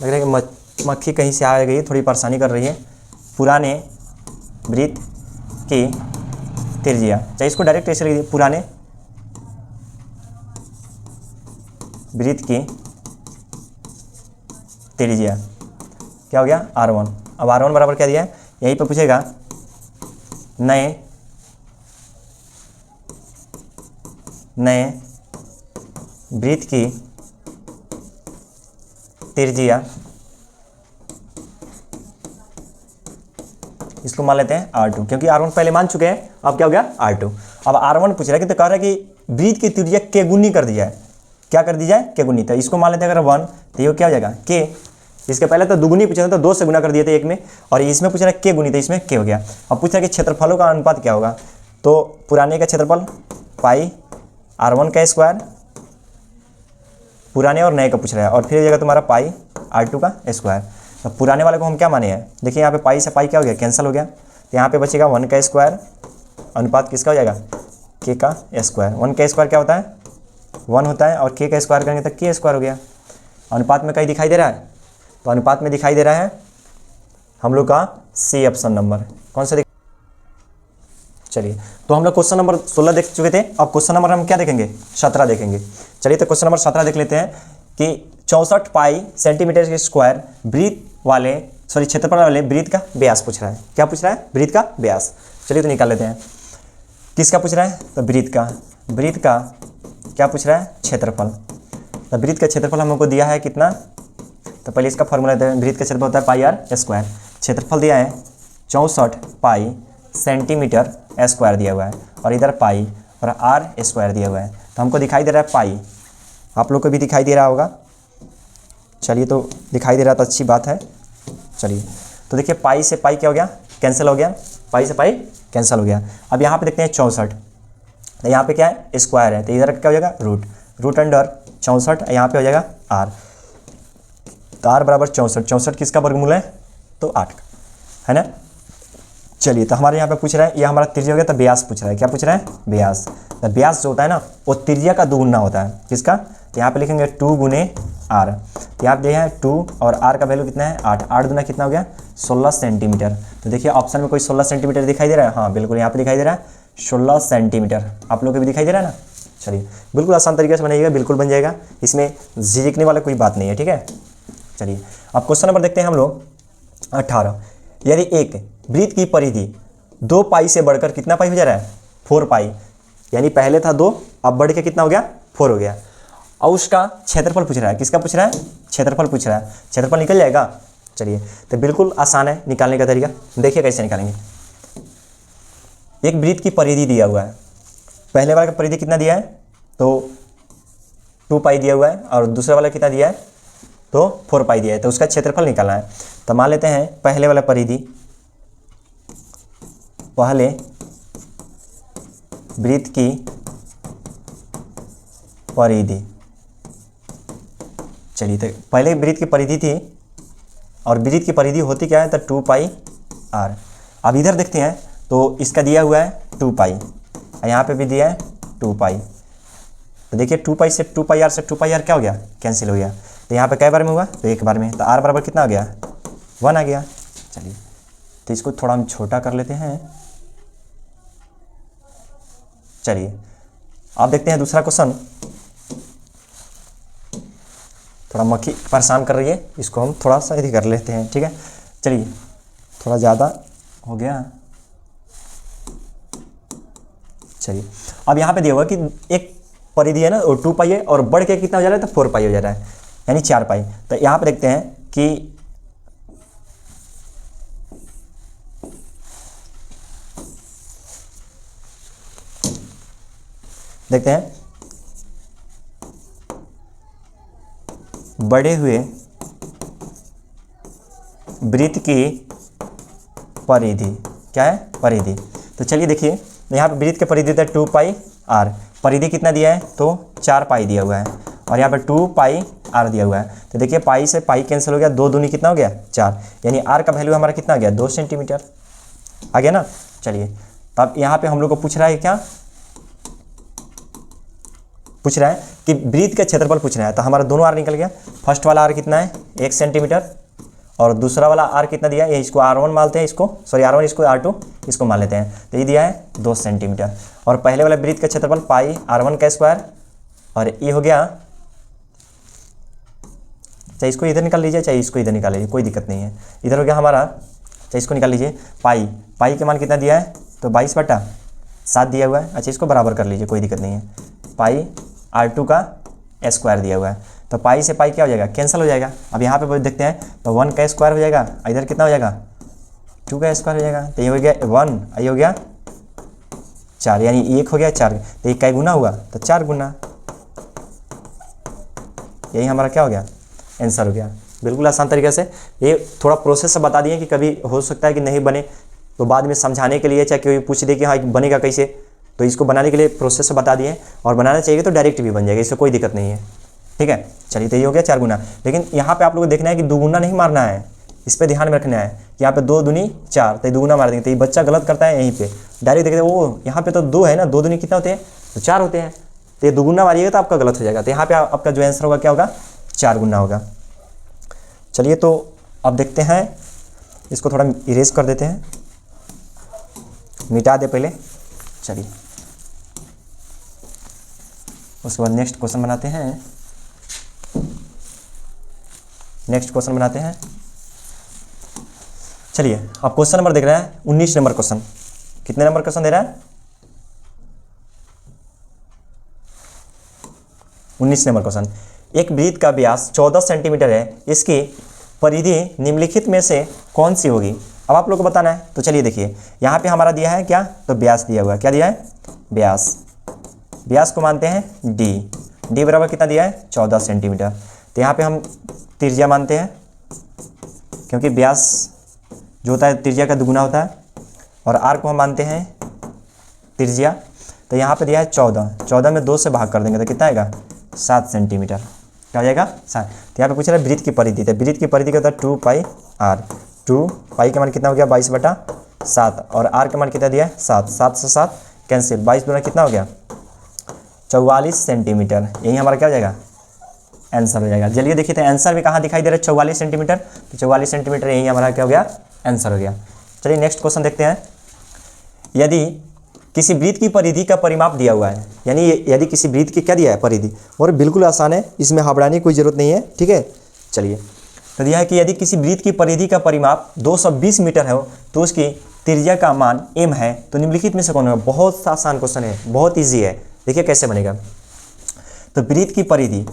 लग रहा है कि मक्खी कहीं से आ गई, थोड़ी परेशानी कर रही है। पुराने वृत्त की त्रिज्या, चाहे इसको डायरेक्ट ऐसे लिख दीजिए, पुराने वृत्त की त्रिज्या क्या हो गया r1। अब r1 बराबर क्या दिया है, यहीं पर पूछेगा नए वृत्त की त्रिज्या, इसको मान लेते हैं r2, क्योंकि r1 पहले मान चुके हैं, अब क्या हो गया r2। अब r1 पूछ रहा है कि, तो कह रहा है कि वृत्त की त्रिज्या के गुनी कर दी जाए, क्या कर दी जाए, के गुनी। तो इसको मान लेते हैं अगर 1, तो ये क्या हो जाएगा के। इसके पहले तो दुगुनी पूछा था, तो 2 से गुना कर दिए थे एक में, और इसमें पूछ रहा है के गुनी, तो इसमें के हो गया। अब पूछ रहा है कि क्षेत्रफलों का अनुपात क्या होगा, तो पुराने का क्षेत्रफल पाई r1 का स्क्वायर, पुराने और नए का पूछ रहा है, और फिर जगह तुम्हारा पाई r2 का स्क्वायर। तो पुराने वाले को हम क्या माने हैं, देखिए यहाँ पे पाई से पाई क्या हो गया, कैंसिल हो गया, तो यहाँ पे बचेगा 1 का स्क्वायर अनुपात किसका हो जाएगा, के का स्क्वायर। 1 का स्क्वायर क्या होता है, 1 होता है, और के का स्क्वायर करेंगे तो के स्क्वायर हो गया। अनुपात में कहीं दिखाई दे रहा है, तो अनुपात में दिखाई दे रहा है हम लोग का सी ऑप्शन नंबर, कौन सा चलिए, तो हम लोग क्वेश्चन नंबर 16 देख चुके थे, अब क्वेश्चन नंबर हम क्या देखेंगे, 17 देखेंगे। चलिए तो क्वेश्चन नंबर 17 देख लेते हैं कि 64 पाई सेंटीमीटर के स्क्वायर वृत्त वाले क्षेत्रफल वाले वृत्त का व्यास पूछ रहा है। क्या पूछ रहा है, वृत्त का व्यास। चलिए तो निकाल लेते हैं, किसका पूछ रहा है, तो वृत्त का क्या पूछ रहा है, क्षेत्रफल। तो वृत्त का क्षेत्रफल हमको दिया है कितना, तो पहले इसका फॉर्मूला देते हैं। वृत्त का क्षेत्रफल होता है पाई आर स्क्वायर, क्षेत्रफल दिया है 64 पाई सेंटीमीटर स्क्वायर दिया हुआ है, और इधर पाई और आर स्क्वायर दिया हुआ है। तो हमको दिखाई दे रहा है पाई, आप लोग को भी दिखाई दे रहा होगा। चलिए तो दिखाई दे रहा तो अच्छी बात है। चलिए तो देखिए पाई से पाई क्या हो गया, कैंसिल हो गया, पाई से पाई कैंसिल हो गया। अब यहाँ पे देखते हैं 64, तो यहाँ पे क्या है, स्क्वायर है, तो इधर क्या हो जाएगा रूट अंडर 64, यहाँ पे हो जाएगा आर। तो आर बराबर 64 किसका वर्गमूल है, तो 8 का, है ना। चलिए तो हमारे यहाँ पे पूछ रहा है, ये हमारा त्रिज्या हो गया, तो व्यास पूछ रहा है। क्या पूछ रहा है, व्यास। तो व्यास जो होता है ना, वो त्रिज्या का दुगुना होता है, किसका, तो यहाँ पे लिखेंगे 2 गुने आर। तो यहाँ पे देखिए 2 और आर का वैल्यू कितना है 8, 8 गुना कितना हो गया 16 सेंटीमीटर। तो देखिए ऑप्शन में कोई 16 सेंटीमीटर दिखाई दे रहा है, हाँ बिल्कुल यहाँ पे दिखाई दे रहा है 16 सेंटीमीटर। आप लोग को भी दिखाई दे रहा है ना। चलिए बिल्कुल आसान तरीके से बनाइएगा, बिल्कुल बन जाएगा, इसमें झिझकने वाला कोई बात नहीं है, ठीक है। चलिए अब क्वेश्चन नंबर देखते हैं हम लोग 18। यदि एक वृत्त की परिधि 2 पाई से बढ़कर कितना पाई हो जा रहा है, 4 पाई, यानी पहले था 2, अब बढ़ के कितना हो गया 4 हो गया, और उसका क्षेत्रफल पूछ रहा है। किसका पूछ रहा है, क्षेत्रफल पूछ रहा है। क्षेत्रफल निकल जाएगा। चलिए तो बिल्कुल आसान है निकालने का तरीका, देखिए कैसे निकालेंगे। एक वृत्त की परिधि दिया हुआ है, पहले वाले का परिधि कितना दिया है, तो 2 पाई दिया हुआ है, और दूसरा वाला कितना दिया है, तो 4 पाई दिया है, तो उसका क्षेत्रफल निकालना है। तो मान लेते हैं पहले वाला परिधि, पहले वृत्त की परिधि। चलिए तो पहले वृत्त की परिधि थी, और वृत्त की परिधि होती क्या है, तो 2 पाई आर। अब इधर देखते हैं, तो इसका दिया हुआ है 2 पाई, और यहाँ पे भी दिया है 2 पाई। तो देखिए 2 पाई से 2 पाई आर से 2 पाई आर क्या हो गया, कैंसिल हो गया। तो यहाँ पे कई बार में हुआ, तो एक बार में, तो आर बराबर कितना आ गया 1 आ गया। चलिए तो इसको थोड़ा हम छोटा कर लेते हैं। चलिए आप देखते हैं दूसरा क्वेश्चन, थोड़ा मक्खी परेशान कर रही है, इसको हम थोड़ा सा यदि कर लेते हैं, ठीक है। चलिए थोड़ा ज़्यादा हो गया। चलिए अब यहाँ पे दिया हुआ कि एक परिधि है ना, और 2 पाई है, और बढ़ के कितना हो जा रहा है, तो 4 पाई हो जा रहा है, यानी 4 पाई। तो यहाँ पे देखते हैं कि देखते हैं बढ़े हुए वृत्त की परिधि, क्या है, परिधि। तो चलिए देखिए यहाँ पे वृत्त की परिधि था 2 पाई आर, परिधि कितना दिया है, तो 4 पाई दिया हुआ है, और यहाँ पे 2 पाई आर दिया हुआ है। तो देखिए पाई से पाई कैंसिल हो गया, 2 दूनी कितना हो गया 4, यानी आर का वैल्यू हमारा कितना आ गया 2 सेंटीमीटर आ गया ना। चलिए तो अब यहाँ पे हम लोग को पूछ रहा है, क्या पूछ रहा है कि वृत्त का क्षेत्रफल पूछ रहा है। तो हमारा दोनों आर निकल गया, फर्स्ट वाला आर कितना है 1 सेंटीमीटर, और दूसरा वाला आर कितना दिया है, ये इसको R1 मानते हैं, इसको सॉरी R1 इसको R2 इसको मान लेते हैं। तो ये दिया है 2 सेंटीमीटर, और पहले वाला वृत्त का क्षेत्रफल पाई R1 का स्क्वायर, और ये हो गया चाहे इसको इधर निकाल लीजिए, चाहे इसको इधर निकाल लीजिए, कोई दिक्कत नहीं है। इधर हो गया हमारा, चाहे इसको निकाल लीजिए, पाई, पाई के मान कितना दिया है, तो 22/7 दिया हुआ है। अच्छा, इसको बराबर कर लीजिए, कोई दिक्कत नहीं है। पाई R2 का स्क्वायर दिया हुआ है, तो पाई से पाई क्या हो जाएगा, कैंसिल हो जाएगा। अब यहाँ पे देखते हैं, तो 1 का स्क्वायर हो जाएगा, इधर कितना हो जाएगा, 2 का स्क्वायर हो जाएगा। तो ये हो गया 1, ये हो गया 4, यानी 1 हो गया 4, तो 1 का गुना हुआ तो 4 गुना, यही हमारा क्या हो गया, आंसर हो गया। बिल्कुल आसान तरीके से ये थोड़ा प्रोसेस से बता दिए कि कभी हो सकता है कि नहीं बने, तो बाद में समझाने के लिए चाहे कोई पूछ दे कि हाँ बनेगा कैसे, तो इसको बनाने के लिए प्रोसेस से बता दिए, और बनाना चाहिए तो डायरेक्ट भी बन जाएगा, इससे कोई दिक्कत नहीं है। ठीक है, चलिए, तो ये हो गया 4 गुना। लेकिन यहाँ पे आप लोगों को देखना है कि 2 गुना नहीं मारना है, इस पर ध्यान में रखना है कि यहाँ पे 2 दूनी 4, तो 2 गुना मार देंगे, तो ये बच्चा गलत करता है यहीं पे, डायरेक्ट देखते वो यहाँ पे तो 2 है ना, 2 दूनी कितना होते हैं, तो 4 होते हैं, तो ये 2 गुना मारिएगा तो आपका गलत हो जाएगा। तो यहाँ पे आपका जो आंसर होगा क्या होगा, 4 गुना होगा। चलिए, तो अब देखते हैं, इसको थोड़ा इरेज कर देते हैं, मिटा दे पहले। चलिए, उसके बाद नेक्स्ट क्वेश्चन बनाते हैं। चलिए, अब क्वेश्चन नंबर देख रहे हैं 19 नंबर क्वेश्चन। कितने नंबर क्वेश्चन दे रहा है, 19 नंबर क्वेश्चन। एक वृत्त का व्यास 14 सेंटीमीटर है, इसकी परिधि निम्नलिखित में से कौन सी होगी। अब आप लोग को बताना है। तो चलिए देखिए, यहाँ पे हमारा दिया है क्या, तो व्यास दिया हुआ है, क्या दिया है, व्यास। व्यास को मानते हैं डी बराबर कितना दिया है, 14 सेंटीमीटर। तो यहाँ पे हम त्रिज्या मानते हैं, क्योंकि व्यास जो होता है त्रिज्या का दुगुना होता है, और आर को हम मानते हैं त्रिज्या। तो यहाँ पे दिया है 14 में 2 से भाग कर देंगे तो कितना आएगा, 7 सेंटीमीटर। क्या हो जाएगा, 7। तो यहाँ पे पूछ रहा है वृत्त की परिधि, तो वृत्त की परिधि क्या होता है, 2πr। 2π का मान कितना हो गया, 22/7, और आर का मान कितना दिया है, 7। 7 से 7 कैंसिल, 22 गुना कितना हो गया, 44 सेंटीमीटर। यही हमारा क्या हो जाएगा, आंसर हो जाएगा। चलिए देखिए, तो आंसर भी कहाँ दिखाई दे रहा है, 44 सेंटीमीटर। तो 44 सेंटीमीटर यही हमारा क्या हो गया, आंसर हो गया। चलिए नेक्स्ट क्वेश्चन देखते हैं। यदि किसी वृत्त की परिधि का परिमाप दिया हुआ है, यानी यदि किसी वृत्त की क्या दिया है, परिधि, और बिल्कुल आसान है, इसमें घबराने की कोई ज़रूरत नहीं है। ठीक है, चलिए, तो दिया है कि यदि किसी वृत्त की परिधि का परिमाप 220 मीटर है, तो उसकी त्रिज्या का मान m है, तो निम्नलिखित में से कौन होगा। बहुत आसान क्वेश्चन है, बहुत ईजी है। देखिए कैसे बनेगा। तो वृत्त की परिधि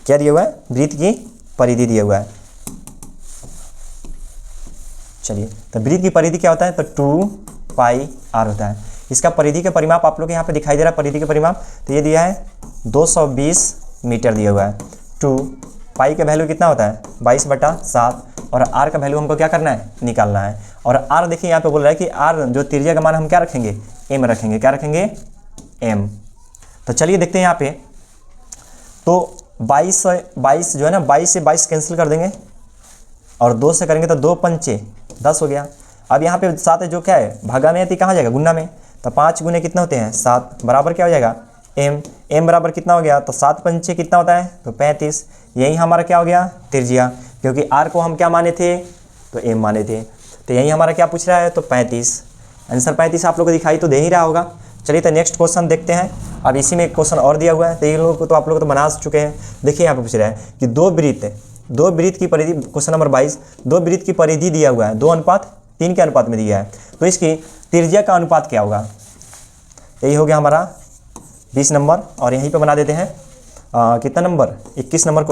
क्या दिया हुआ है, वृत्त की परिधि दिया हुआ है। चलिए, तो वृत्त की परिधि क्या होता है, तो 2πr होता है। इसका परिधि का परिमाप आप लोग के यहाँ पे दिखाई दे रहा है, परिधि का परिमाप। तो ये दिया है 220 मीटर दिया हुआ है। 2π का वैल्यू कितना होता है, 22/7, और r का वैल्यू हमको क्या करना है, निकालना है। और r देखिए यहाँ पे बोल रहा है कि r जो त्रिज्या का मान हम क्या रखेंगे, m रखेंगे। क्या रखेंगे, m। तो चलिए देखते हैं यहाँ पे, तो 22 जो है ना, 22 से 22 कैंसिल कर देंगे, और 2 से करेंगे तो 2 पंचे 10 हो गया। अब यहाँ पे 7 जो क्या है, भागा में है, तो कहाँ जाएगा, गुना में। तो 5 गुने कितने होते हैं, 7, बराबर क्या हो जाएगा, m बराबर कितना हो गया, तो 7 पंचे कितना होता है, तो 35। यही हमारा क्या हो गया, त्रिज्या, क्योंकि r को हम क्या माने थे, तो m माने थे। तो यही हमारा क्या पूछ रहा है, तो 35। आंसर 35 आप लोग को दिखाई तो दे ही रहा होगा। चलिए, तो नेक्स्ट क्वेश्चन देखते हैं। अब इसी में एक क्वेश्चन और दिया हुआ है, तो ये लोग को तो आप लोग तो बना चुके हैं। देखिए यहाँ पे पूछ रहा है कि दो वृत्त की परिधि, क्वेश्चन नंबर 22, दो वृत्त की परिधि दिया हुआ है, 2:3 के अनुपात में दिया है, तो इसकी त्रिज्या का अनुपात क्या होगा। यही हो गया हमारा 20 नंबर, और यहीं पे बना देते हैं कितना नंबर, 21 नंबर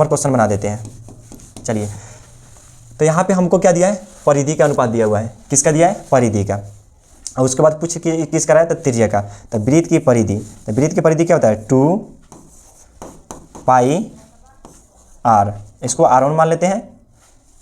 क्वेश्चन बना देते हैं। चलिए, तो यहाँ पे हमको क्या दिया है, परिधि का अनुपात दिया हुआ है। किसका दिया है, परिधि का। और उसके बाद पूछ कि किसका रहा है, तो त्रिज्या का। तो वृत्त की परिधि, तो वृत्त की परिधि क्या होता है, 2πr। इसको r1 मान लेते हैं,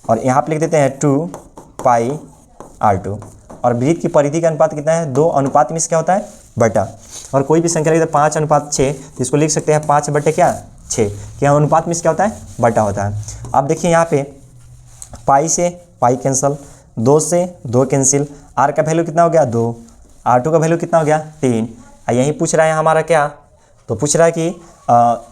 और यहाँ पे लिख देते हैं 2πr2। और वृत्त की परिधि का अनुपात कितना है, 2 अनुपात में क्या होता है, बटा। और कोई भी संख्या लिखते हैं 5:6, तो इसको लिख सकते हैं 5/6, क्या अनुपात में क्या होता है, बटा होता है। अब देखिए यहाँ पे पाई से पाई कैंसिल, 2 से 2 कैंसिल, r का वैल्यू कितना हो गया, 2, r2 का वैल्यू कितना हो गया, 3। यहीं पूछ रहा है हमारा क्या, तो पूछ रहा है कि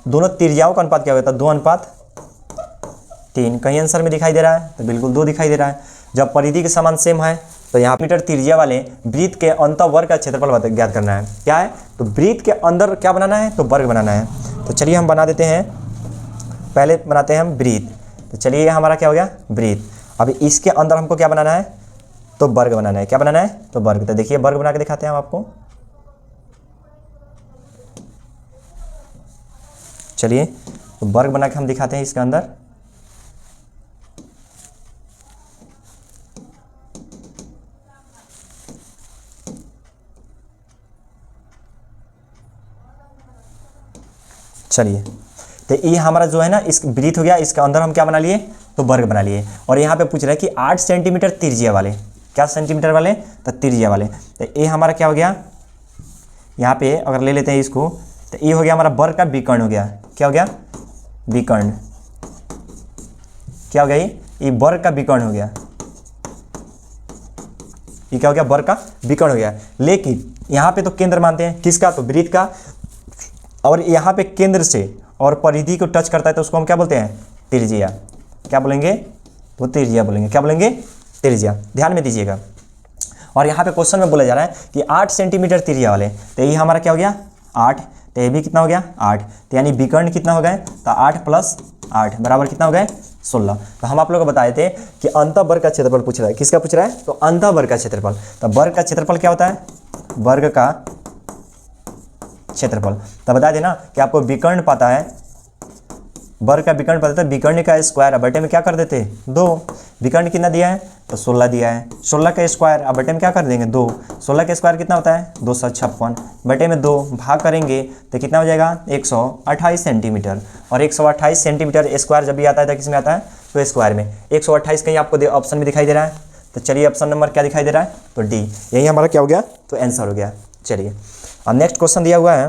दोनों त्रिज्याओं का अनुपात क्या होता है, 2:3। कहीं आंसर में दिखाई दे रहा है, तो बिल्कुल 2 दिखाई दे रहा है। जब परिधि के समान सेम है तो यहाँ मीटर त्रिज्या वाले वृत्त के अंतःवर्ग का क्षेत्रफल ज्ञात करना है। क्या है? तो वृत्त के अंदर क्या बनाना है? तो वर्ग बनाना है। तो चलिए हम बना देते हैं, पहले बनाते हैं हम वृत्त। तो चलिए हमारा क्या हो गया? वृत्त। अब इसके अंदर हमको क्या बनाना है? तो वर्ग बनाना है। क्या बनाना है? तो वर्ग। तो देखिए वर्ग बना के दिखाते हैं हम आपको। चलिए तो वर्ग बना के हम दिखाते हैं इसके अंदर। चलिए तो ये हमारा जो है ना, इस वृत्त हो गया, इसके अंदर हम क्या बना लिए? तो वर्ग बना लिए। और यहाँ पे पूछ रहा है कि 8 सेंटीमीटर त्रिज्या वाले, क्या सेंटीमीटर वाले? तो त्रिज्या वाले। तो ये हमारा क्या हो गया? यहाँ पे अगर ले लेते हैं इसको, तो ये हो गया हमारा वर्ग का विकर्ण हो गया। क्या हो गया? विकर्ण। क्या हो गया? ये वर्ग का विकर्ण हो गया। ये क्या हो गया? वर्ग का विकर्ण हो गया। लेकिन यहाँ पे तो केंद्र मानते हैं, किसका? तो वृत्त का। और यहाँ पे केंद्र से और परिधि को टच करता है तो उसको हम क्या बोलते हैं? त्रिज्या। क्या बोलेंगे? तो त्रिज्या बोलेंगे। क्या बोलेंगे? त्रिज्या। ध्यान में दीजिएगा। और यहाँ पे क्वेश्चन में बोला जा रहा है कि 8 सेंटीमीटर त्रिज्या वाले, तो ये हमारा क्या हो गया? 8। तो ये भी कितना हो गया? 8। तो यानी विकर्ण कितना हो गए? तो 8 + 8 बराबर कितना हो गए? 16। तो हम आप लोगों को बताए थे कि अंतःवर्ग का क्षेत्रफल पूछ रहा है। किसका पूछ रहा है? तो अंतःवर्ग का क्षेत्रफल। तो वर्ग का क्षेत्रफल क्या होता है? वर्ग का क्षेत्रफल। तो बता देना कि आपको विकर्ण पता है, वर्ग का विकर्ण पता है, विकर्ण का स्क्वायर अब बटे में क्या कर देते? 2। विकर्ण कितना दिया है? तो 16 दिया है। 16 का स्क्वायर अब बटे में क्या कर देंगे? 2। 16 का स्क्वायर कितना होता है? 256 बटे में 2 भाग करेंगे तो कितना हो जाएगा? 128 सेंटीमीटर। और 128 सेंटीमीटर स्क्वायर जब भी आता है तो किस में आता है? तो स्क्वायर में। 128 कहीं आपको ऑप्शन में दिखाई दे रहा है? तो चलिए ऑप्शन नंबर क्या दिखाई दे रहा है? तो डी। यही हमारा क्या हो गया? तो आंसर हो गया। चलिए अब नेक्स्ट क्वेश्चन दिया हुआ है